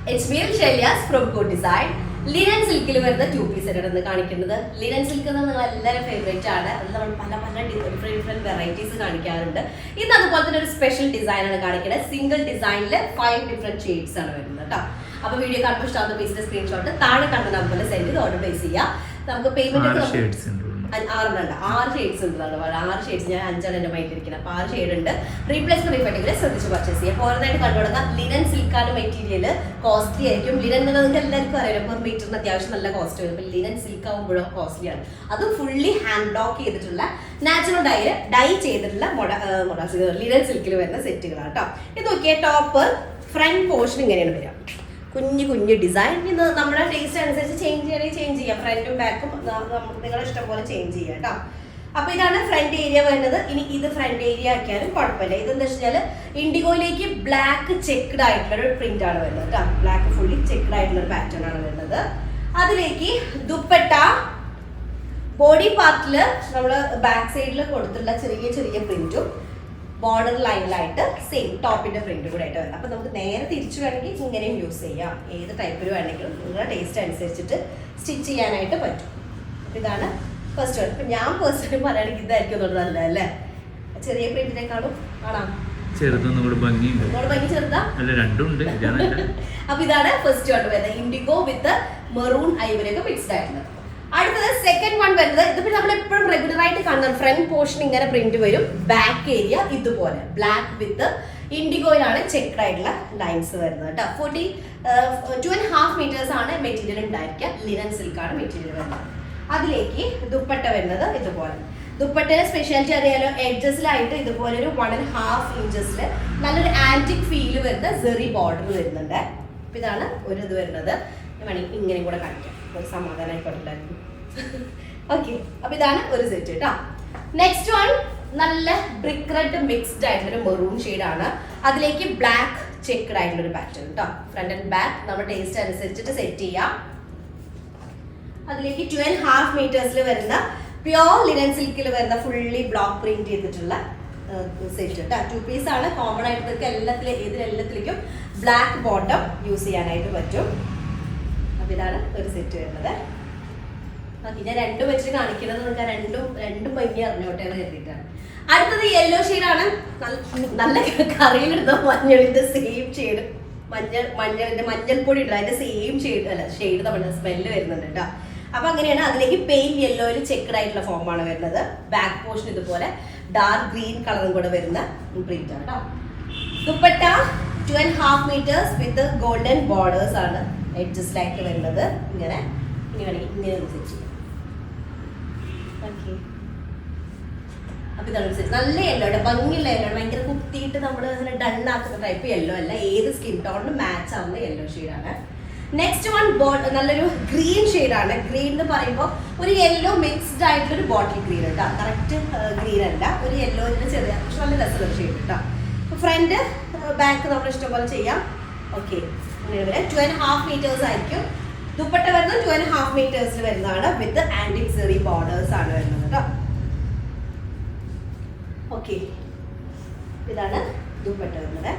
it's me Shailyas from Good Design. Linen സിൽക്കിൽ വരുന്ന 2 piece ആണ് കാണിക്കുന്നത്. ലിനൻ സിൽക്ക് എന്ന് നിങ്ങൾ എല്ലാവരും ഫേവറേറ്റ് ആണ്. അത് നമ്മൾ പല ഡിഫറെന്റ് വെറൈറ്റീസ് കാണിക്കാറുണ്ട്. ഇന്ന് അതുപോലെ തന്നെ ഒരു സ്പെഷ്യൽ ഡിസൈൻ ആണ് കാണിക്കുന്നത്. സിംഗിൾ ഡിസൈനിൽ 5 ഡിഫറെന്റ് ഷെയ്ഡ്സ് ആണ് വരുന്നത് കേട്ടോ. അപ്പോൾ വീഡിയോ കാണുമ്പോൾ ഇഷ്ടമാകുന്ന പീസിന്റെ സ്ക്രീൻഷോട്ട് താഴെ കണ്ട നമ്പറിൽ സെൻഡ് ചെയ്ത് ഓർഡർ പ്ലേസ് ചെയ്യാം. നമുക്ക് പേയ്മെന്റ് 6 ഷെയ്ഡ്സ് ഉണ്ട്. 6 ഷെയ്ഡ്സ് ഞാൻ 5 എന്റെ മൈൻഡിരിക്കുന്നത്. അപ്പോൾ 6 ഷെയ്ഡ് ഉണ്ട്. റീപ്ലേസ്മെന്റ് റീഫണ്ടിങ്ങിൽ ശ്രദ്ധിച്ച് പർച്ചേസ് ചെയ്യാം. ഓരോന്നായിട്ട് കണ്ടുകൊടുക്കാം. ലിനൻ സിൽക്കാണ് മെറ്റീരിയൽ, കോസ്റ്റ്ലി ആയിരിക്കും. ലിനൻ നിങ്ങൾക്ക് എല്ലാവർക്കും അറിയാം, പെർ മീറ്ററിന് അത്യാവശ്യം നല്ല കോസ്റ്റ് വരും. അപ്പോൾ ലിനൻ സിൽക്ക് ആകുമ്പോഴും കോസ്റ്റ്ലിയാണ്. അതും ഫുള്ളി ഹാൻഡ് ഡോക്ക് ചെയ്തിട്ടുള്ള നാച്ചുറൽ ഡൈ ചെയ്തിട്ടുള്ള ലിനൻ സിൽക്കിൽ വരുന്ന സെറ്റുകളാണ് കേട്ടോ. ഇത് നോക്കിയാൽ ടോപ്പ് ഫ്രണ്ട് പോർഷൻ ഇങ്ങനെയാണ് വരിക. കുഞ്ഞു ഡിസൈൻ. ഇത് നമ്മുടെ ടേസ്റ്റ് അനുസരിച്ച് ചേഞ്ച് ചെയ്യാം. ഫ്രണ്ടും ബാക്കും നിങ്ങളുടെ ഇഷ്ടം പോലെ ചേഞ്ച് ചെയ്യാം കേട്ടോ. അപ്പൊ ഇതാണ് ഫ്രണ്ട് ഏരിയ വരുന്നത്. ഇനി ഇത് ഫ്രണ്ട് ഏരിയ ആക്കിയാലും കുഴപ്പമില്ല. ഇതെന്താ വെച്ചാൽ ഇൻഡിഗോയിലേക്ക് ബ്ലാക്ക് ചെക്ക്ഡ് ആയിട്ടുള്ള ഒരു പ്രിന്റ് ആണ് വരുന്നത് കേട്ടോ. ബ്ലാക്ക് ഫുള്ളി ചെക്ക്ഡ് ആയിട്ടുള്ള ഒരു പാറ്റേൺ ആണ് വരുന്നത്. അതിലേക്ക് ദുപ്പട്ട ബോഡി പാർട്ടില് നമ്മള് ബാക്ക് സൈഡിൽ കൊടുത്തുള്ള ചെറിയ പ്രിന്റും ബോർഡർ ലൈനിലായിട്ട് സെയിം ടോപ്പിന്റെ പ്രിന്റ് കൂടെ ആയിട്ട് വരണം. അപ്പൊ നമുക്ക് നേരെ തിരിച്ചു വേണമെങ്കിൽ ഇങ്ങനെയും യൂസ് ചെയ്യാം. ഏത് ടൈപ്പിൽ വേണമെങ്കിലും നിങ്ങളുടെ ടേസ്റ്റ് അനുസരിച്ചിട്ട് സ്റ്റിച്ച് ചെയ്യാനായിട്ട് പറ്റും. ഇതാണ് ഫസ്റ്റ് വൺ. ഇപ്പൊ ഞാൻ പേഴ്സണലി പറയുകയാണെങ്കിൽ ഇതായിരിക്കും എന്നുള്ളത് നല്ല അല്ലേ. ചെറിയ പ്രിന്റിനെക്കാളും കാണാം ഭംഗി ചെറുതാ. അപ്പൊ ഇതാണ് ഫസ്റ്റ് വൺ വരുന്നത്. ഇൻഡിഗോ വിത്ത് മെറൂൺ ഐവറി ഒക്കെ മിക്സ്ഡ് ആയിട്ടുള്ളത്. അടുത്തത് സെക്കൻഡ് വൺ വരുന്നത്. ഇതിപ്പോ നമ്മൾ എപ്പോഴും റെഗുലർ ആയിട്ട് കാണുന്ന ഫ്രണ്ട് പോർഷൻ ഇങ്ങനെ പ്രിന്റ് വരും. ബാക്ക് ഏരിയ ഇതുപോലെ ബ്ലാക്ക് വിത്ത് ഇൻഡിഗോയിലാണ് ചെക്ക്ഡ് ആയിട്ടുള്ള ലൈൻസ് വരുന്നത് കേട്ടോ. 2.5 മീറ്റേഴ്സ് ആണ് മെറ്റീരിയൽ ഉണ്ടായിരിക്കുക. ലിനൻ സിൽക്കാണ് മെറ്റീരിയൽ വരുന്നത്. അതിലേക്ക് ദുപ്പട്ട വരുന്നത് ഇതുപോലെ. ദുപ്പട്ടയുടെ സ്പെഷ്യാലിറ്റി അറിയാലോ, എഡ്ജസിലായിട്ട് ഇതുപോലെ ഒരു 1.5 ഇഞ്ചസിൽ നല്ലൊരു ആന്റിക് ഫീല് വരുന്ന സെറി ബോർഡർ വരുന്നുണ്ട്. അപ്പൊ ഇതാണ് ഒരു ഇത് വരുന്നത്. വേണമെങ്കിൽ ഇങ്ങനെയും കൂടെ കാണിക്കാം, ഒരു സമാധാനം ആയിക്കോട്ടില്ലായിരുന്നു. ഓക്കെ, അപ്പൊ ഇതാണ് ഒരു സെറ്റ് കേട്ടോ. നെക്സ്റ്റ് വൺ നല്ല ബ്രിക്ക് റെഡ് മിക്സ്ഡ് ആയിട്ടുള്ള ഒരു മെറൂൺ ഷെയ്ഡാണ്. അതിലേക്ക് ബ്ലാക്ക് ചെക്ക്ഡ് ആയിട്ടുള്ള ഒരു പാറ്റേൺ കേട്ടോ. ഫ്രണ്ട് ആൻഡ് ബാക്ക് നമ്മുടെ ടേസ്റ്റ് അനുസരിച്ചിട്ട് സെറ്റ് ചെയ്യാം. അതിലേക്ക് 2.5 മീറ്റേഴ്സിൽ വരുന്ന പ്യോർ ലിനൻ സിൽക്കിൽ വരുന്ന ഫുള്ളി ബ്ലോക്ക് പ്രിന്റ് ചെയ്തിട്ടുള്ള സെറ്റ് കേട്ടോ. 2 പീസ് ആണ്. കോമൺ ആയിട്ട് എല്ലാത്തിലേക്കും ബ്ലാക്ക് ബോട്ടം യൂസ് ചെയ്യാനായിട്ട് പറ്റും. അപ്പൊ ഇതാണ് ഒരു സെറ്റ് വരുന്നത്. ഓക്കെ, ഞാൻ രണ്ടും വെച്ച് കാണിക്കുന്നത് നിങ്ങൾക്ക് രണ്ടും ഭംഗി അറിഞ്ഞോട്ടെ എന്ന് കരുതിയിട്ടാണ്. അടുത്തത് യെല്ലോ ഷെയ്ഡാണ്. നല്ല കറിയിലെടുത്ത മഞ്ഞളിന്റെ സെയിം ഷെയ്ഡ്, മഞ്ഞൾപ്പൊടി ഉണ്ട് അതിന്റെ സെയിം ഷെയ്ഡ് നമ്മുടെ സ്മെല്ല് വരുന്നുണ്ട് കേട്ടോ. അപ്പൊ അങ്ങനെയാണ്. അതിലേക്ക് പെയിൻ യെല്ലോയിൽ ചെക്ക്ഡ് ആയിട്ടുള്ള ഫോമാണ് വരുന്നത്. ബാക്ക് പോർഷൻ ഇതുപോലെ ഡാർക്ക് ഗ്രീൻ കളറും കൂടെ വരുന്ന പ്രിന്റ് ആണ് കേട്ടോ. Dupatta 2.5 metres with golden borders ആണ് എഡ്ജസ്റ്റിലായിട്ട് വരുന്നത്. ഇങ്ങനെ വേണമെങ്കിൽ ഇങ്ങനെ സെറ്റ് ചെയ്യാം. ഓക്കെ, അപ്പൊ ഇതാണ് നല്ല യെല്ലോ ആണ്, ഭംഗിയുള്ള യെല്ലോ ആണ്. ഭയങ്കര കുത്തിയിട്ട് നമ്മൾ അങ്ങനെ ഡണ്ണാക്കുന്ന ടൈപ്പ് യെല്ലോ അല്ല, ഏത് സ്കിൻ ടോണിനും മാച്ച് ആവുന്ന യെല്ലോ ഷെയ്ഡാണ്. നെക്സ്റ്റ് വൺ നല്ലൊരു ഗ്രീൻ ഷെയ്ഡാണ്. ഗ്രീൻ എന്ന് പറയുമ്പോൾ ഒരു യെല്ലോ മിക്സ്ഡ് ആയിട്ടുള്ള ഒരു ബോട്ടിൽ ഗ്രീൻ കേട്ടോ. കറക്റ്റ് ഗ്രീൻ അല്ല, ഒരു യെല്ലോയിലെ ചെറിയ പക്ഷെ നല്ല രസമുള്ള ഷെയ്ഡ് കേട്ടോ. ഫ്രണ്ട് ബാക്ക് നമ്മൾ ഇഷ്ടംപോലെ ചെയ്യാം. ഓക്കെ, 2.5 മീറ്റേഴ്സ് ആയിരിക്കും. ദുപ്പട്ട വരുന്നത് 2.5 മീറ്റേഴ്സിൽ വരുന്നതാണ്. വിത്ത് ആന്റിക് സെറി ബോർഡേഴ്സ് ആണ് വരുന്നത് കേട്ടോ. ഓക്കെ, ഇതാണ് ദുപ്പട്ട വരുന്നത്.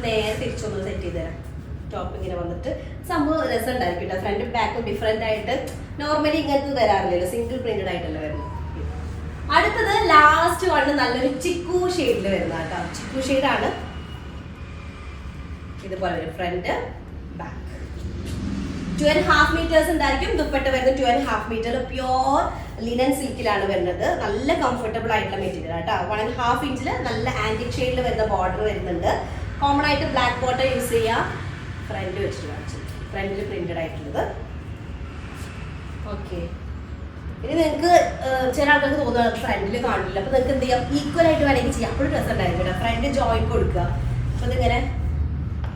നേരെ തിരിച്ചൊന്ന് സെറ്റ് ചെയ്ത് തരാം. ടോപ്പ് ഇങ്ങനെ വന്നിട്ട് സംഭവം രസം ഉണ്ടായിരിക്കും കേട്ടോ. ഫ്രണ്ടും ബാക്കും ഡിഫറെന്റ് ആയിട്ട് നോർമലി ഇങ്ങനത്തെ വരാറില്ലല്ലോ, സിംഗിൾ പ്രിന്റഡ് ആയിട്ടല്ല വരുന്നത്. അടുത്തത് ലാസ്റ്റ് വണ് നല്ലൊരു ചിക്കു ഷെയ്ഡിൽ വരുന്ന കേട്ടോ. ചിക്കു ഷെയ്ഡാണ്. ഇതുപോലെ ഒരു ഫ്രണ്ട് ബാക്ക് 2.5 മീറ്റേഴ്സ് ഉണ്ടായിരിക്കും. ദുപ്പട്ട വരുന്നത് 2.5 മീറ്റർ പ്യോർ ലിനൻ സിൽക്കിലാണ് വരുന്നത്. നല്ല കംഫർട്ടബിൾ ആയിട്ടുള്ള മെറ്റീരിയൽ കേട്ടോ. 1.5 ഇഞ്ചിൽ നല്ല ആന്റിക് ഷെയ്ഡിൽ വരുന്ന ബോർഡർ വരുന്നുണ്ട്. കോമൺ ആയിട്ട് ബ്ലാക്ക് ബോട്ടം യൂസ് ചെയ്യാം. ഫ്രണ്ട് വെച്ചിട്ട് കാണിച്ചു, ഫ്രണ്ടിൽ പ്രിന്റഡ് ആയിട്ടുള്ളത്. ഓക്കെ, ഇനി നിങ്ങൾക്ക് ചില ആൾക്കാർക്ക് തോന്നുന്നത് ഫ്രണ്ടിൽ കാണില്ല. അപ്പൊ നിങ്ങൾക്ക് എന്ത് ചെയ്യാം, ഈക്വൽ ആയിട്ട് വേണമെങ്കിൽ ചെയ്യാം. അപ്പോഴും രസം ഉണ്ടായിരിക്കും. ഫ്രണ്ട് ജോയിൻ കൊടുക്കുക. അപ്പൊ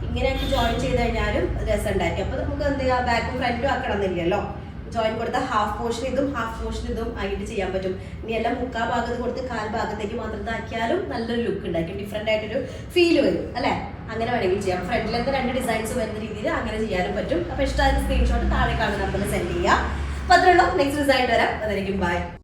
ഇങ്ങനെയൊക്കെ ജോയിൻ ചെയ്ത് കഴിഞ്ഞാലും രസം ഉണ്ടായിരിക്കും. അപ്പൊ നമുക്ക് എന്ത് ചെയ്യാം, ബാക്കും ഫ്രണ്ടും ആക്കണം എന്നില്ലല്ലോ. ജോയിൻ കൊടുത്ത ഹാഫ് പോർഷൻ ഇതും ആയിട്ട് ചെയ്യാൻ പറ്റും. ഇനി എല്ലാം മുക്കാൽ ഭാഗത്ത് കൊടുത്ത് കാൽ ഭാഗത്തേക്ക് മാത്രം ഇതാക്കിയാലും നല്ലൊരു ലുക്ക് ഉണ്ടായിരിക്കും. ഡിഫറെന്റ് ആയിട്ടൊരു ഫീല് വരും അല്ലെ. അങ്ങനെ വേണമെങ്കിൽ ചെയ്യാം. ഫ്രണ്ടിലത്തെ 2 ഡിസൈൻസ് വരുന്ന രീതിയിൽ അങ്ങനെ ചെയ്യാനും പറ്റും. അപ്പൊ ഇഷ്ടമായ സ്ക്രീൻഷോട്ട് താഴെ കാണുന്ന നമ്പറിൽ സെൻഡ് ചെയ്യാം. അപ്പൊ അത്രയുള്ളൂ. നെക്സ്റ്റ് ഡിസൈൻ വരാം. അതായിരിക്കും ബൈ.